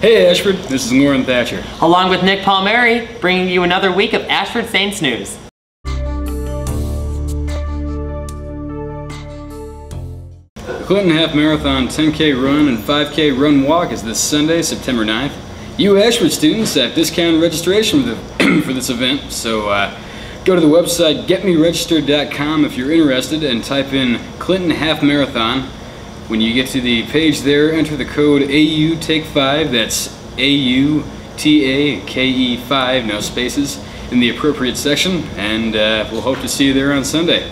Hey Ashford, this is Lauren Thatcher. Along with Nick Palmieri, bringing you another week of Ashford Saints news. The Clinton Half Marathon 10K Run and 5K Run Walk is this Sunday, September 9th. You Ashford students have discounted registration for this event, so go to the website getmeregistered.com if you're interested and type in Clinton Half Marathon. When you get to the page there, enter the code AUTAKE5, that's AUTAKE5, no spaces, in the appropriate section, and we'll hope to see you there on Sunday.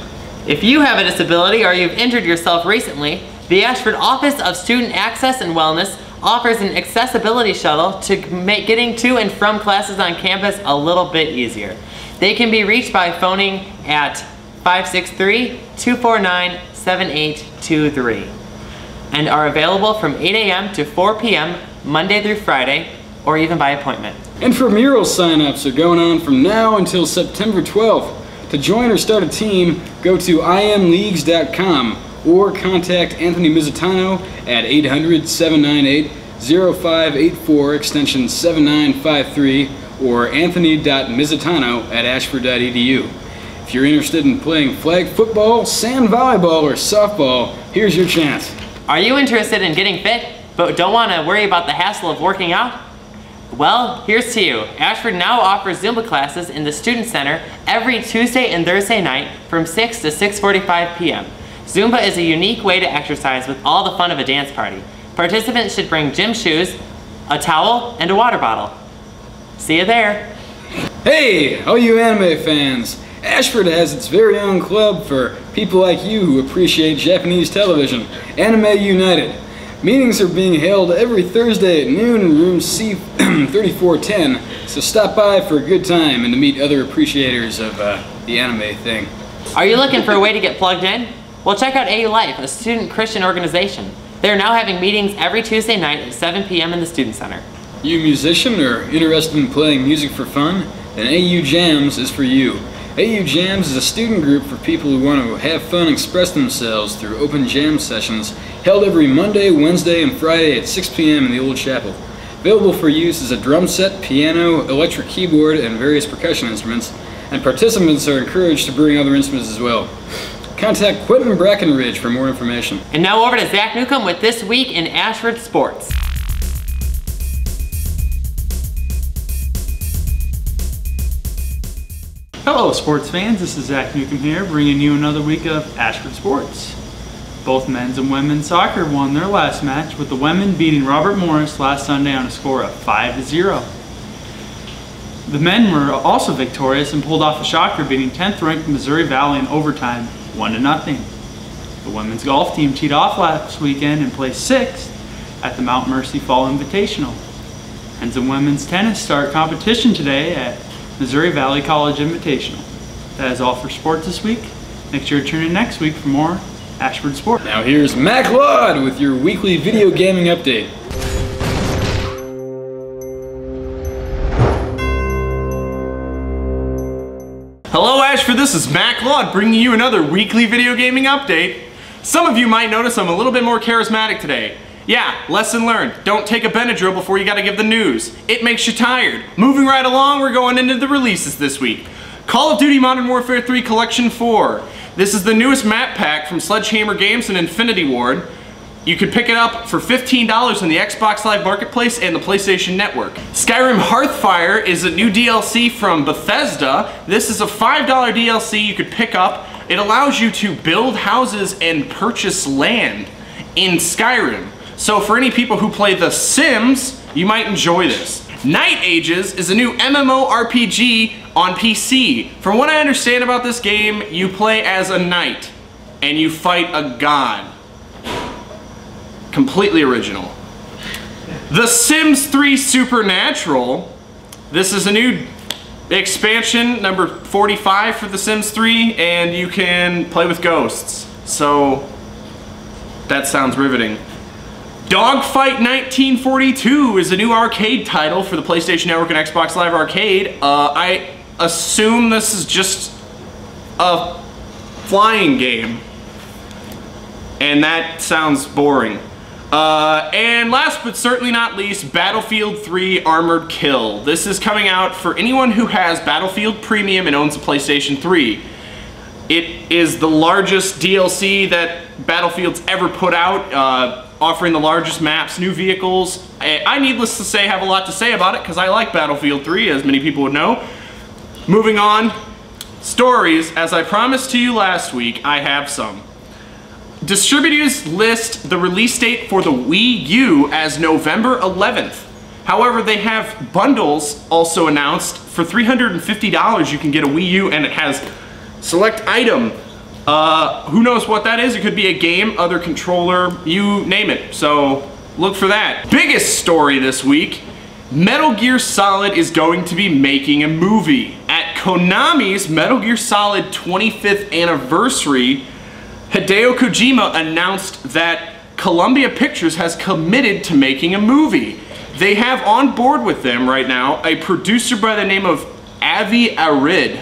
If you have a disability or you've injured yourself recently, the Ashford Office of Student Access and Wellness offers an accessibility shuttle to make getting to and from classes on campus a little bit easier. They can be reached by phoning at 563-249-7823 and are available from 8 a.m. to 4 p.m. Monday through Friday, or even by appointment. Intramural sign-ups are going on from now until September 12th. To join or start a team, go to imleagues.com or contact Anthony Mizzitano at 800-798-0584 extension 7953 or anthony.mizzitano@ashford.edu. If you're interested in playing flag football, sand volleyball, or softball, here's your chance. Are you interested in getting fit, but don't want to worry about the hassle of working out? Well, here's to you. Ashford now offers Zumba classes in the Student Center every Tuesday and Thursday night from 6 to 6:45 p.m. Zumba is a unique way to exercise with all the fun of a dance party. Participants should bring gym shoes, a towel, and a water bottle. See you there. Hey, all you anime fans! Ashford has its very own club for people like you who appreciate Japanese television, Anime United. Meetings are being held every Thursday at noon in room C3410, so stop by for a good time and to meet other appreciators of the anime thing. Are you looking for a way to get plugged in? Well, check out AU Life, a student Christian organization. They're now having meetings every Tuesday night at 7 p.m. in the Student Center. You a musician or interested in playing music for fun? Then AU Jams is for you. AU Jams is a student group for people who want to have fun and express themselves through open jam sessions held every Monday, Wednesday, and Friday at 6 p.m. in the Old Chapel. Available for use is a drum set, piano, electric keyboard, and various percussion instruments, and participants are encouraged to bring other instruments as well. Contact Quentin Brackenridge for more information. And now over to Zach Newcomb with This Week in Ashford Sports. Hello sports fans, this is Zach Newcomb here, bringing you another week of Ashford Sports. Both men's and women's soccer won their last match, with the women beating Robert Morris last Sunday on a score of 5-0. The men were also victorious and pulled off a shocker, beating 10th ranked Missouri Valley in overtime 1-0. The women's golf team teed off last weekend and placed 6th at the Mount Mercy Fall Invitational. Men's and women's tennis start competition today at Missouri Valley College Invitational. That is all for sports this week. Make sure to tune in next week for more Ashford Sports. Now here's Mac Laud with your weekly video gaming update. Hello Ashford, this is Mac Laud bringing you another weekly video gaming update. Some of you might notice I'm a little bit more charismatic today. Yeah, lesson learned. Don't take a Benadryl before you gotta give the news. It makes you tired. Moving right along, we're going into the releases this week. Call of Duty Modern Warfare 3 Collection 4. This is the newest map pack from Sledgehammer Games and Infinity Ward. You can pick it up for $15 in the Xbox Live Marketplace and the PlayStation Network. Skyrim Hearthfire is a new DLC from Bethesda. This is a $5 DLC you could pick up. It allows you to build houses and purchase land in Skyrim. So for any people who play The Sims, you might enjoy this. Night Ages is a new MMORPG on PC. From what I understand about this game, you play as a knight and you fight a god. Completely original. The Sims 3 Supernatural. This is a new expansion, number 45 for The Sims 3, and you can play with ghosts. So that sounds riveting. Dogfight 1942 is a new arcade title for the PlayStation Network and Xbox Live Arcade. I assume this is just a flying game, and that sounds boring. And last but certainly not least, Battlefield 3 Armored Kill. This is coming out for anyone who has Battlefield Premium and owns a PlayStation 3. It is the largest DLC that Battlefield's ever put out, offering the largest maps, new vehicles. I needless to say, have a lot to say about it because I like Battlefield 3, as many people would know. Moving on, stories. As I promised to you last week, I have some. Distributors list the release date for the Wii U as November 11th. However, they have bundles also announced. For $350 you can get a Wii U and it has select item. Who knows what that is? It could be a game, other controller, you name it. So look for that. Biggest story this week, Metal Gear Solid is going to be making a movie. At Konami's Metal Gear Solid 25th anniversary, Hideo Kojima announced that Columbia Pictures has committed to making a movie. They have on board with them right now a producer by the name of Avi Arad.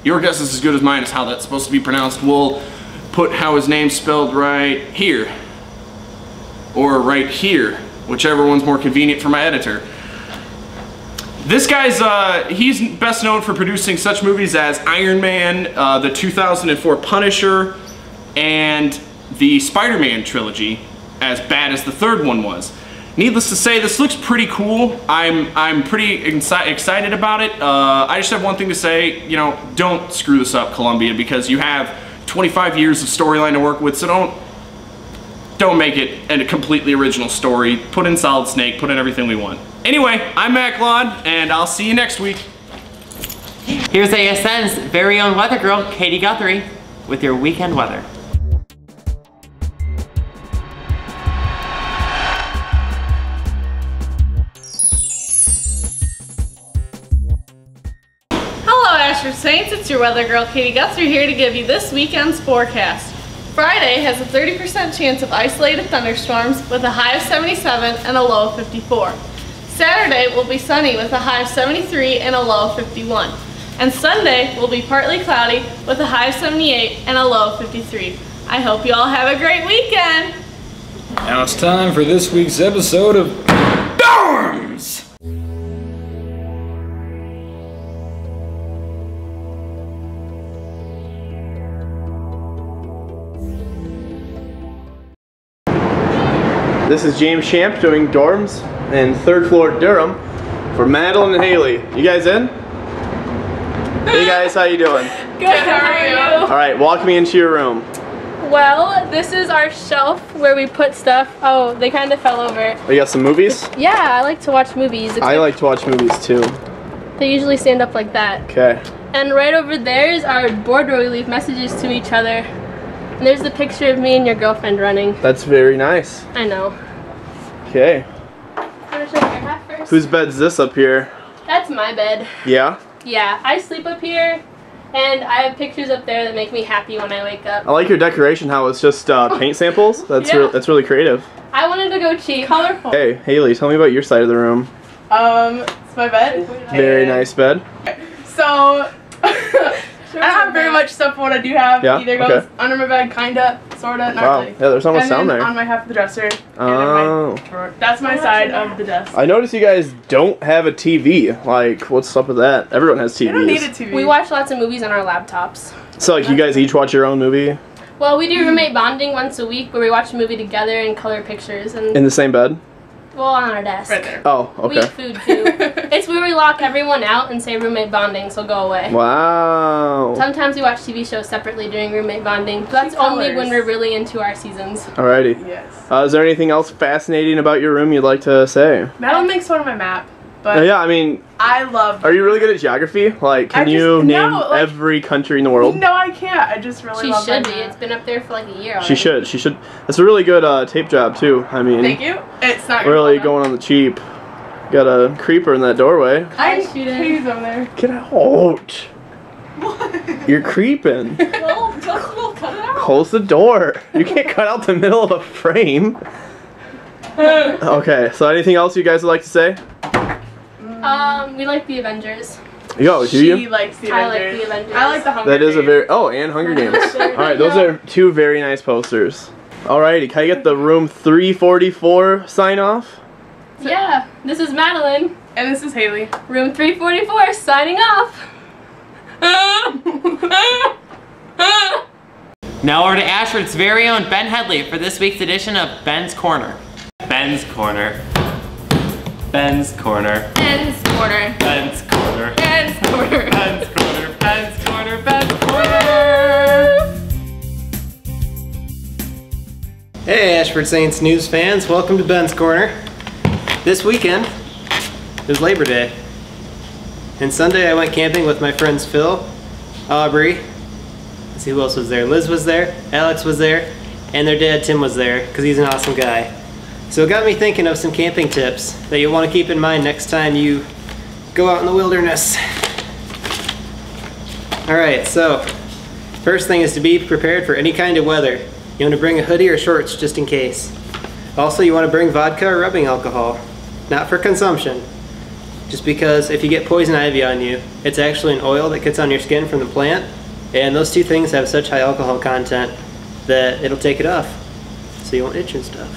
Your guess is as good as mine as how that's supposed to be pronounced. We'll put how his name's spelled right here. Or right here. Whichever one's more convenient for my editor. This guy's, he's best known for producing such movies as Iron Man, the 2004 Punisher, and the Spider-Man trilogy, as bad as the third one was. Needless to say, this looks pretty cool. I'm pretty excited about it. I just have one thing to say, you know, don't screw this up, Columbia, because you have 25 years of storyline to work with, so don't make it a completely original story. Put in Solid Snake, put in everything we want. Anyway, I'm Mac Laud, and I'll see you next week. Here's ASN's very own weather girl, Katie Guthrie, with your weekend weather. Ashford Saints, it's your weather girl Katie Guthrie here to give you this weekend's forecast. Friday has a 30% chance of isolated thunderstorms with a high of 77 and a low of 54. Saturday will be sunny with a high of 73 and a low of 51. And Sunday will be partly cloudy with a high of 78 and a low of 53. I hope you all have a great weekend! Now it's time for this week's episode of Dorms! This is James Champ doing Dorms in 3rd floor Durham for Madeline and Haley. You guys in? Hey guys, how you doing? Good, how are you? Alright, walk me into your room. Well, this is our shelf where we put stuff. Oh, they kind of fell over. Oh, you got some movies? Yeah, I like to watch movies. I like to watch movies too. They usually stand up like that. Okay. And right over there is our board where we leave messages to each other. And there's the picture of me and your girlfriend running. That's very nice. I know. Okay. Want to show your hat first? Whose bed's this up here? That's my bed. Yeah? Yeah, I sleep up here. And I have pictures up there that make me happy when I wake up. I like your decoration, how it's just paint samples. That's Yeah. that's really creative. I wanted to go cheap. Colorful. Hey, Haley, tell me about your side of the room. It's my bed. Very nice bed. So, I don't have very much stuff, but what I do have either goes okay. under my bed, kinda, sorta, not Wow, really. yeah, there's almost and sound then there. on my half of the dresser, Oh. and in my drawer. That's my side of the desk. I noticed you guys don't have a TV. Like, what's up with that? Everyone has TVs. I don't need a TV. We watch lots of movies on our laptops. So, like, you guys each watch your own movie Well, we do roommate bonding once a week where we watch a movie together and color pictures. And in the same bed? well, on our desk. Right there. Oh, We eat okay. food too. It's where we lock everyone out and say roommate bonding, so go away. Wow. Sometimes we watch TV shows separately during roommate bonding, but that's only when we're really into our seasons. Alrighty. Yes. Is there anything else fascinating about your room you'd like to say? Madeline makes fun of my map, but Yeah, I mean, I love. are you really good at geography? Like, can I you just- name no, like- every country in the world? No, I can't. I just really She love should my be. map. It's been up there for like a year already. She should. She should. That's a really good tape job, too. I mean, Thank you. It's not really going on the cheap. Got a creeper in that doorway. I Shoot it. Katie's over there. Get out. You're creeping. Well, we'll cut it out. Close the door. You can't cut out the middle of a frame. Okay, so anything else you guys would like to say? We like the Avengers. Yo, do She you? likes the I Avengers. like the Avengers. I like the Hunger That is a Games. very, oh, and Hunger Games. Alright, those are two very nice posters. Alrighty, can I get the room 344 sign off? Yeah, this is Madeline. And this is Haley. Room 344 signing off. Now over to Ashford's very own Ben Headley for this week's edition of Ben's Corner. Ben's Corner. Ben's Corner. Ben's Corner. Ben's Corner. Ben's Corner. Ben's Corner. Ben's Corner. Ben's Corner. Hey Ashford Saints news fans, welcome to Ben's Corner. This weekend is Labor Day. And Sunday I went camping with my friends Phil, Aubrey, let's see who else was there. Liz was there, Alex was there, and their dad Tim was there because he's an awesome guy. So it got me thinking of some camping tips that you'll want to keep in mind next time you go out in the wilderness. Alright, so first thing is to be prepared for any kind of weather. You want to bring a hoodie or shorts just in case. Also, you want to bring vodka or rubbing alcohol. Not for consumption. Just because if you get poison ivy on you, it's actually an oil that gets on your skin from the plant, and those two things have such high alcohol content that it'll take it off. So you won't itch and stuff.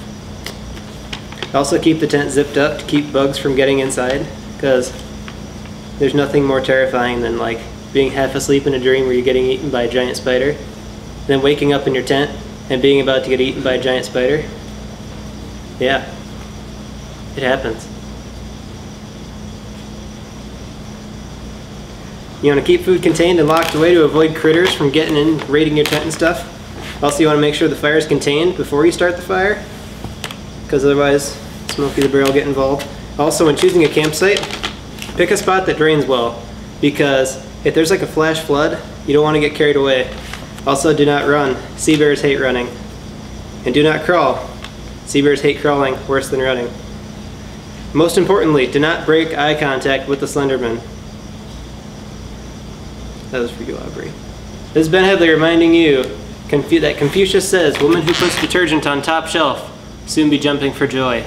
Also keep the tent zipped up to keep bugs from getting inside, because there's nothing more terrifying than like being half asleep in a dream where you're getting eaten by a giant spider, then waking up in your tent and being about to get eaten by a giant spider. Yeah, it happens. You want to keep food contained and locked away to avoid critters from getting in, raiding your tent and stuff. Also, you want to make sure the fire is contained before you start the fire, because otherwise Smokey the Bear will get involved. Also, when choosing a campsite, pick a spot that drains well, because if there's like a flash flood, you don't want to get carried away. Also, do not run. Sea bears hate running. And do not crawl. Sea bears hate crawling worse than running. Most importantly, do not break eye contact with the Slenderman. That was for you, Aubrey. This is Ben Headley reminding you that Confucius says, woman who puts detergent on top shelf, soon be jumping for joy.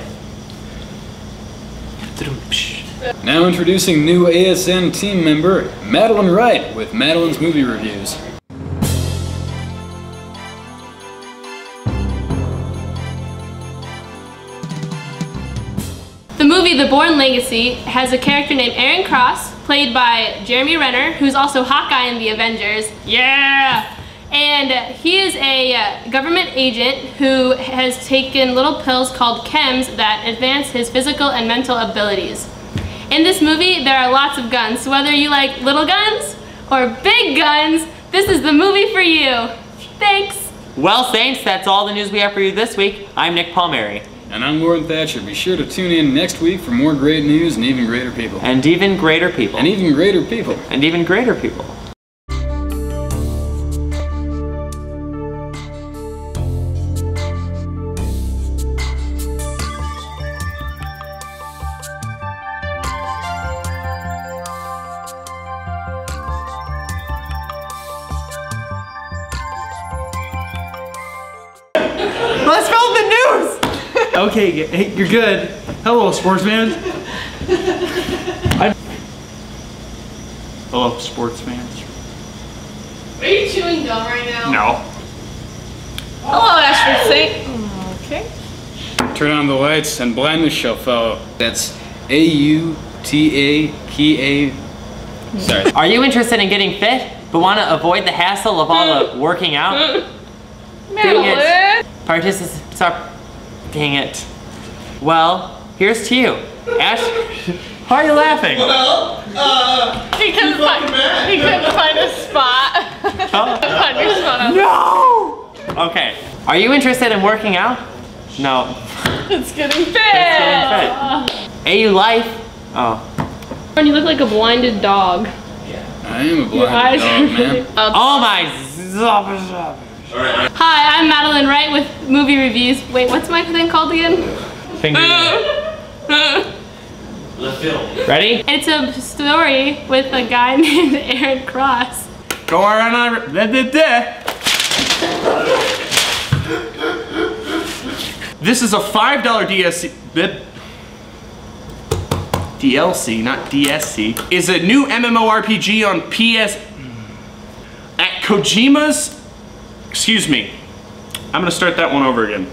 Now introducing new ASN team member, Madeline Wright, with Madeline's Movie Reviews. The movie The Bourne Legacy has a character named Aaron Cross, played by Jeremy Renner, who's also Hawkeye in the Avengers. Yeah! And he is a government agent who has taken little pills called chems that advance his physical and mental abilities. In this movie, there are lots of guns, so whether you like little guns or big guns, this is the movie for you. Thanks! Well, Saints, that's all the news we have for you this week. I'm Nick Palmieri. And I'm Lauren Thatcher. Be sure to tune in next week for more great news and even greater people. And even greater people. And even greater people. And even greater people. Let's film the news! Okay, hey, you're good. Hello, sportsman. Hello, sports fans. Are you chewing gum right now? No. Hello, Ashford Saint. Okay. Turn on the lights and blindness shall follow. That's A-U-T-A-K-A. Sorry. Are you interested in getting fit, but want to avoid the hassle of all the working out? Dang it. Stop. Dang it. Well, here's to you. Ash, why are you laughing? He couldn't find a spot. Find your spot. No! Okay. Are you interested in working out? No. It's getting fit. AU Life. Oh. And you look like a blinded dog. I am a Your eyes blind dog, are man. Oh my. Hi, I'm Madeline Wright with Movie Reviews. Wait, what's my thing called again? Finger. Ready? It's a story with a guy named Aaron Cross. Go around. This is a $5 DLC, not DSC, is a new MMORPG on PS at Kojima's, excuse me, I'm gonna start that one over again.